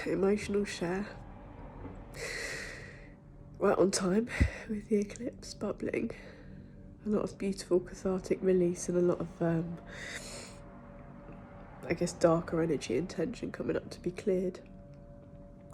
emotional share. Right on time with the eclipse bubbling. A lot of beautiful cathartic release and a lot of, I guess, darker energy and tension coming up to be cleared.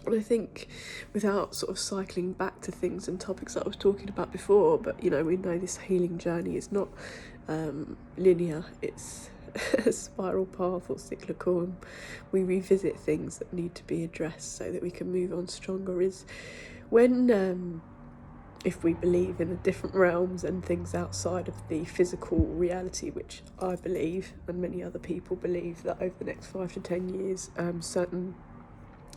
And I think without sort of cycling back to things and topics that I was talking about before, but, you know, we know this healing journey is not linear. It's a spiral path or cyclical, and we revisit things that need to be addressed so that we can move on stronger. Is when if we believe in the different realms and things outside of the physical reality, which I believe and many other people believe, that over the next 5 to 10 years certain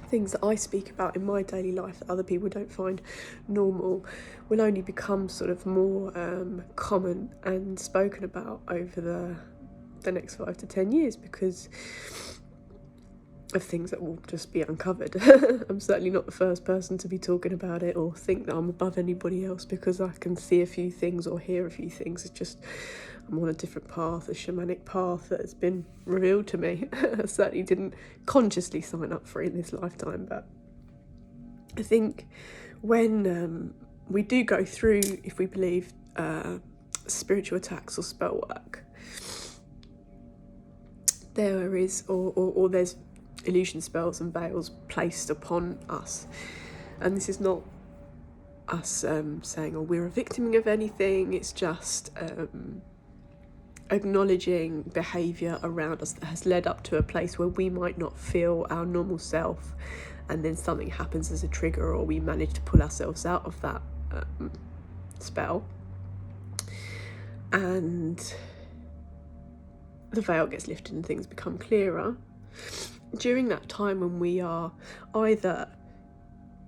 things that I speak about in my daily life that other people don't find normal will only become sort of more common and spoken about over the next 5 to 10 years because of things that will just be uncovered. I'm certainly not the first person to be talking about it or think that I'm above anybody else because I can see a few things or hear a few things. It's just I'm on a different path, a shamanic path that has been revealed to me. I certainly didn't consciously sign up for it in this lifetime, but I think when we do go through, if we believe, spiritual attacks or spell work, there is, or there's illusion spells and veils placed upon us, and this is not us saying, oh, we're a victim of anything. It's just acknowledging behaviour around us that has led up to a place where we might not feel our normal self, and then something happens as a trigger, or we manage to pull ourselves out of that spell, and the veil gets lifted and things become clearer. During that time when we are either,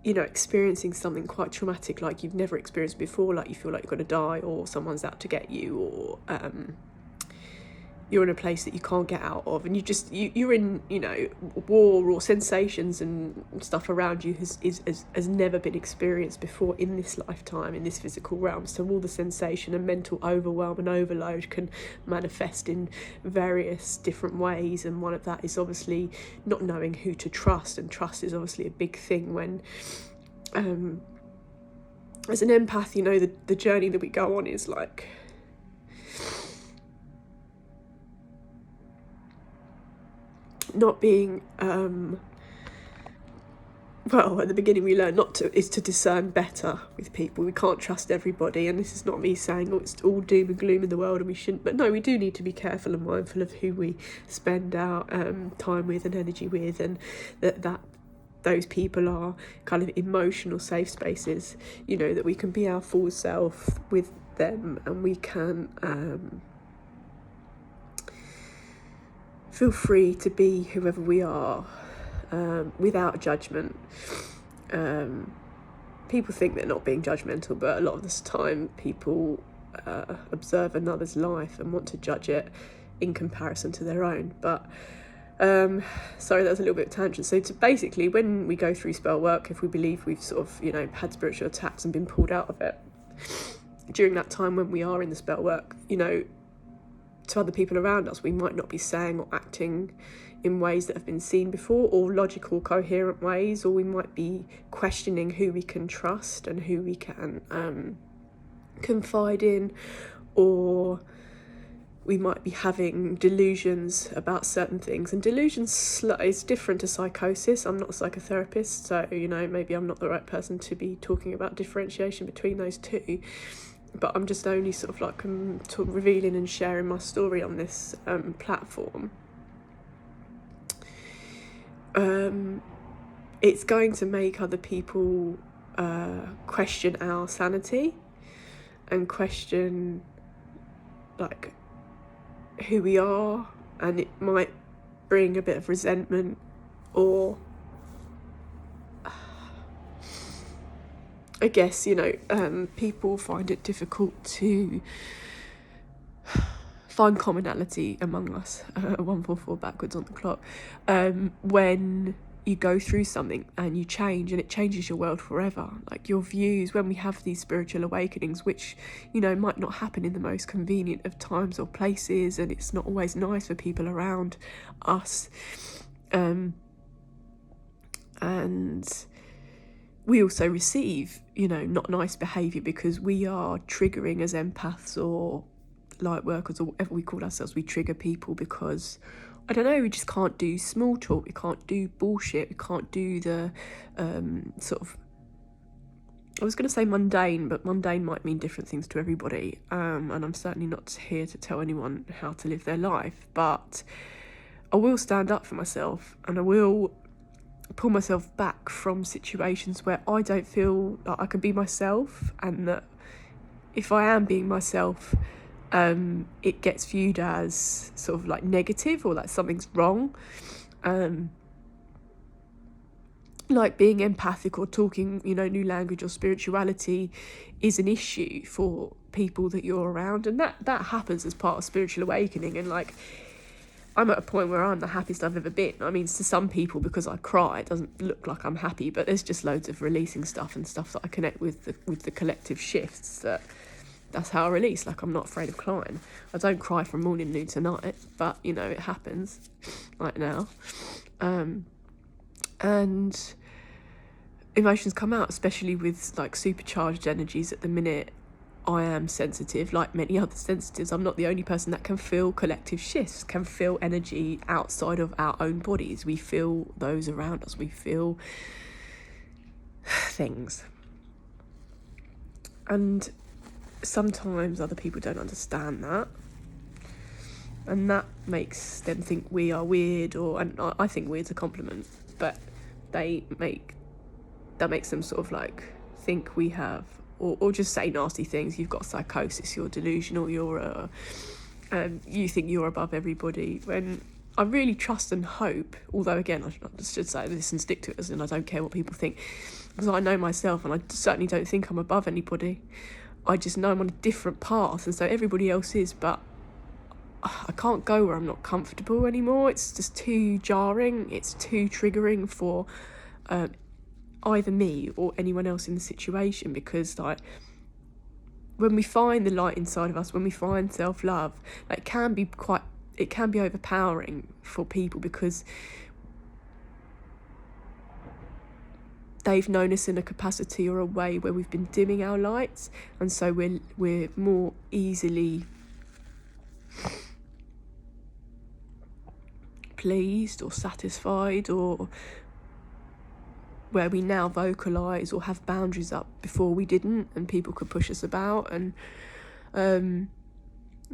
you know, experiencing something quite traumatic like you've never experienced before, like you feel like you're going to die, or someone's out to get you, or you're in a place that you can't get out of, and you're in, you know, war, or sensations and stuff around you has never been experienced before in this lifetime, in this physical realm. So all the sensation and mental overwhelm and overload can manifest in various different ways, and one of that is obviously not knowing who to trust, and trust is obviously a big thing when as an empath, you know, the journey that we go on is like not being well, at the beginning we learn to discern better with people. We can't trust everybody, and this is not me saying, oh, it's all doom and gloom in the world and we shouldn't, but no, we do need to be careful and mindful of who we spend our time with and energy with, and that those people are kind of emotional safe spaces, you know, that we can be our full self with them, and we can feel free to be whoever we are, without judgment. People think they're not being judgmental, but a lot of this time people observe another's life and want to judge it in comparison to their own. But sorry, that was a little bit of tangent. So basically, when we go through spell work, if we believe we've sort of, you know, had spiritual attacks and been pulled out of it, during that time when we are in the spell work, you know, to other people around us, we might not be saying or acting in ways that have been seen before, or logical, coherent ways, or we might be questioning who we can trust and who we can confide in, or we might be having delusions about certain things. And delusions is different to psychosis. I'm not a psychotherapist, so, you know, maybe I'm not the right person to be talking about differentiation between those two. But I'm just only sort of like revealing and sharing my story on this platform. It's going to make other people question our sanity and question like who we are, and it might bring a bit of resentment, or I guess, you know, people find it difficult to find commonality among us, 144 backwards on the clock, when you go through something and you change, and it changes your world forever. Like your views, when we have these spiritual awakenings, which, you know, might not happen in the most convenient of times or places, and it's not always nice for people around us, and we also receive, you know, not nice behaviour because we are triggering as empaths or light workers or whatever we call ourselves. We trigger people because, I don't know, we just can't do small talk, we can't do bullshit, we can't do the sort of, I was going to say mundane, but mundane might mean different things to everybody, and I'm certainly not here to tell anyone how to live their life, but I will stand up for myself, and I will pull myself back from situations where I don't feel like I can be myself, and that if I am being myself, it gets viewed as sort of like negative or like something's wrong. Like being empathic or talking, you know, new language or spirituality is an issue for people that you're around, and that happens as part of spiritual awakening. And like, I'm at a point where I'm the happiest I've ever been. I mean, to some people, because I cry, it doesn't look like I'm happy, but there's just loads of releasing stuff and stuff that I connect with the collective shifts. That's how I release. Like, I'm not afraid of crying. I don't cry from morning, noon to night, but you know, it happens like now. And emotions come out, especially with like supercharged energies at the minute. I am sensitive, like many other sensitives. I'm not the only person that can feel collective shifts, can feel energy outside of our own bodies. We feel those around us, we feel things. And sometimes other people don't understand that. And that makes them think we are weird, and I think weird's a compliment, but that makes them sort of like think we have, or just say nasty things. You've got psychosis, you're delusional, you think you're above everybody, when I really trust and hope, although again, I should say this and stick to it, and I don't care what people think, because I know myself, and I certainly don't think I'm above anybody. I just know I'm on a different path, and so everybody else is, but I can't go where I'm not comfortable anymore. It's just too jarring, it's too triggering for either me or anyone else in the situation, because like, when we find the light inside of us, when we find self-love, like, it can be overpowering for people, because they've known us in a capacity or a way where we've been dimming our lights, and so we're more easily pleased or satisfied, or where we now vocalise or have boundaries up before we didn't, and people could push us about. And you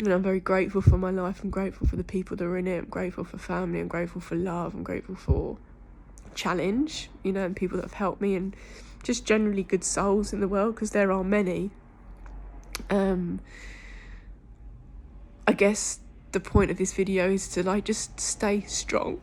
know, I'm very grateful for my life. I'm grateful for the people that are in it. I'm grateful for family. I'm grateful for love. I'm grateful for challenge, you know, and people that have helped me, and just generally good souls in the world, because there are many. I guess the point of this video is to like just stay strong.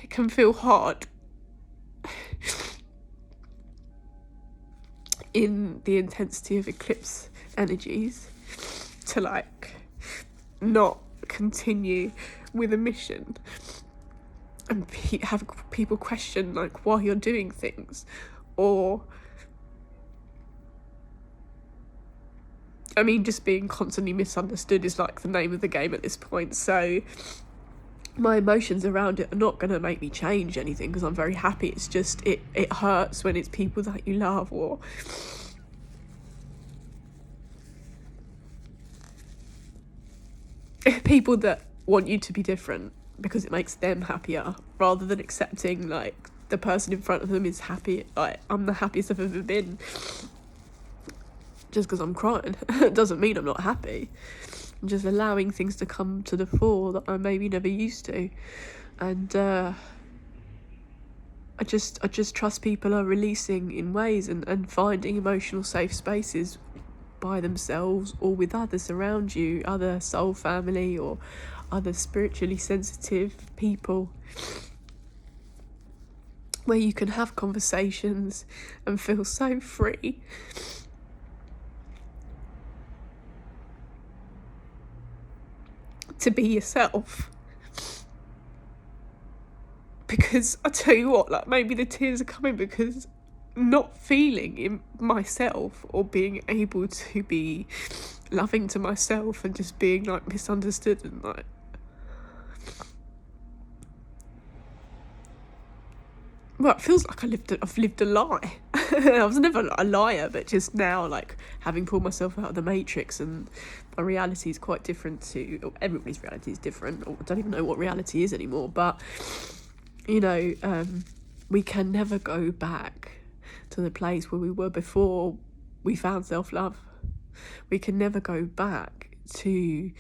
It can feel hard in the intensity of eclipse energies to like not continue with a mission and have people question like why you're doing things, or I mean, just being constantly misunderstood is like the name of the game at this point. So my emotions around it are not going to make me change anything, because I'm very happy. It's just it hurts when it's people that you love, or people that want you to be different because it makes them happier, rather than accepting like the person in front of them is happy. Like, I'm the happiest I've ever been. Just because I'm crying doesn't mean I'm not happy. I'm just allowing things to come to the fore that I maybe never used to. And I just trust people are releasing in ways and finding emotional safe spaces by themselves or with others around you, other soul family or other spiritually sensitive people, where you can have conversations and feel so free. To be yourself. because I tell you what, like, maybe the tears are coming because not feeling in myself or being able to be loving to myself and just being like misunderstood and like it feels like I've lived a lie. I was never a liar, but just now, like, having pulled myself out of the matrix, and my reality is quite different to everybody's reality is different, or I don't even know what reality is anymore. But you know, we can never go back to the place where we were before we found self-love. We can never go back to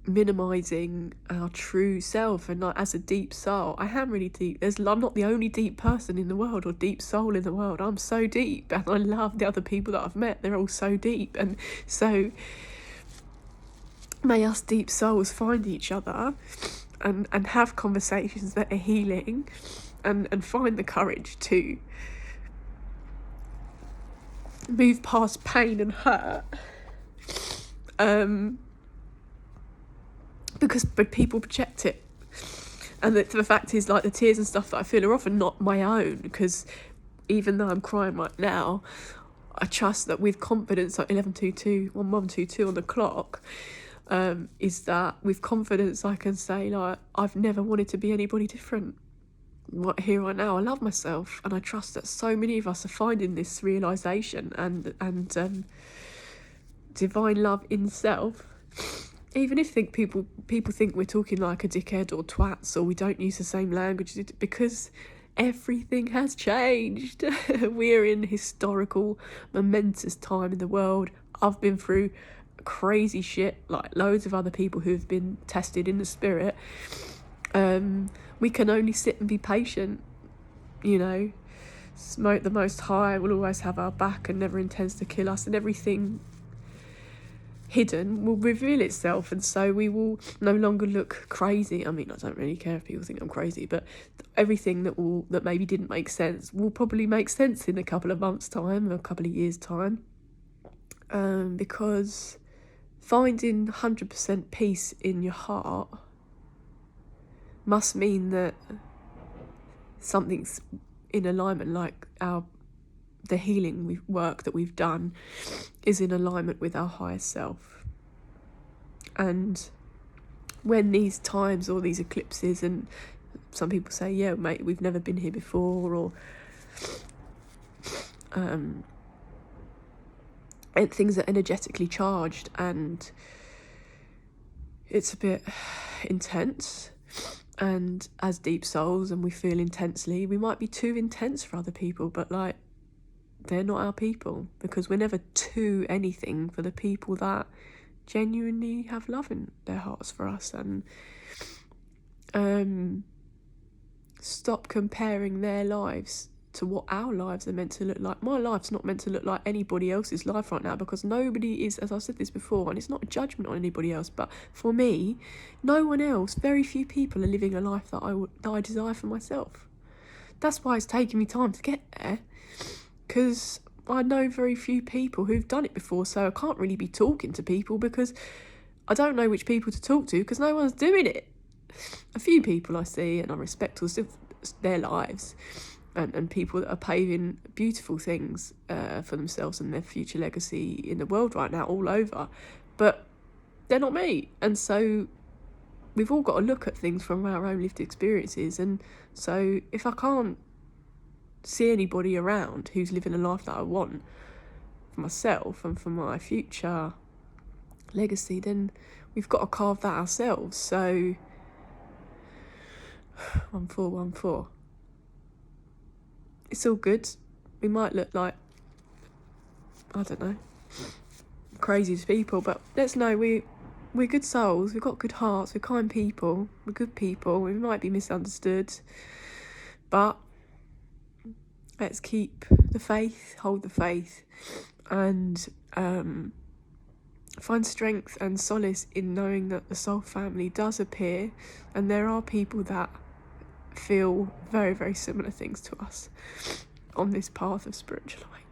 minimizing our true self. And like, as a deep soul, I am really deep. I'm not the only deep person in the world or deep soul in the world. I'm so deep, and I love the other people that I've met. They're all so deep, and so may us deep souls find each other and have conversations that are healing, and find the courage to move past pain and hurt, because people project it. And the fact is, like, the tears and stuff that I feel are often not my own, because even though I'm crying right now, I trust that with confidence, like 11:22 on the clock, is that with confidence I can say, like, I've never wanted to be anybody different. Right here, right now, I love myself, and I trust that so many of us are finding this realisation and divine love in self. Even if people think we're talking like a dickhead or twats, or we don't use the same language, because everything has changed. We're in historical, momentous time in the world. I've been through crazy shit, like loads of other people who have been tested in the spirit. We can only sit and be patient, you know. Smoke the Most High will always have our back and never intends to kill us, and everything hidden will reveal itself, and so we will no longer look crazy. I mean, I don't really care if people think I'm crazy, but everything that maybe didn't make sense will probably make sense in a couple of months' time, or a couple of years' time, because finding 100% peace in your heart must mean that something's in alignment, like the healing work that we've done is in alignment with our higher self. And when these times or these eclipses, and some people say, yeah, mate, we've never been here before, or and things are energetically charged and it's a bit intense, and as deep souls, and we feel intensely, we might be too intense for other people, but like, they're not our people, because we're never too anything for the people that genuinely have love in their hearts for us. And stop comparing their lives to what our lives are meant to look like. My life's not meant to look like anybody else's life right now, because nobody is, as I've said this before, and it's not a judgment on anybody else, but for me, no one else, very few people are living a life that I desire for myself. That's why it's taken me time to get there, because I know very few people who've done it before, so I can't really be talking to people because I don't know which people to talk to, because no one's doing it. A few people I see, and I respect their lives, and people that are paving beautiful things for themselves and their future legacy in the world right now, all over, but they're not me. And so we've all got to look at things from our own lived experiences, and so if I can't see anybody around who's living a life that I want for myself and for my future legacy, then we've got to carve that ourselves. So 1414, it's all good. We might look like, I don't know, crazy as people, but let's know we're good souls, we've got good hearts, we're kind people, we're good people. We might be misunderstood, but let's keep the faith, hold the faith, and find strength and solace in knowing that the soul family does appear, and there are people that feel very, very similar things to us on this path of spiritual awakening.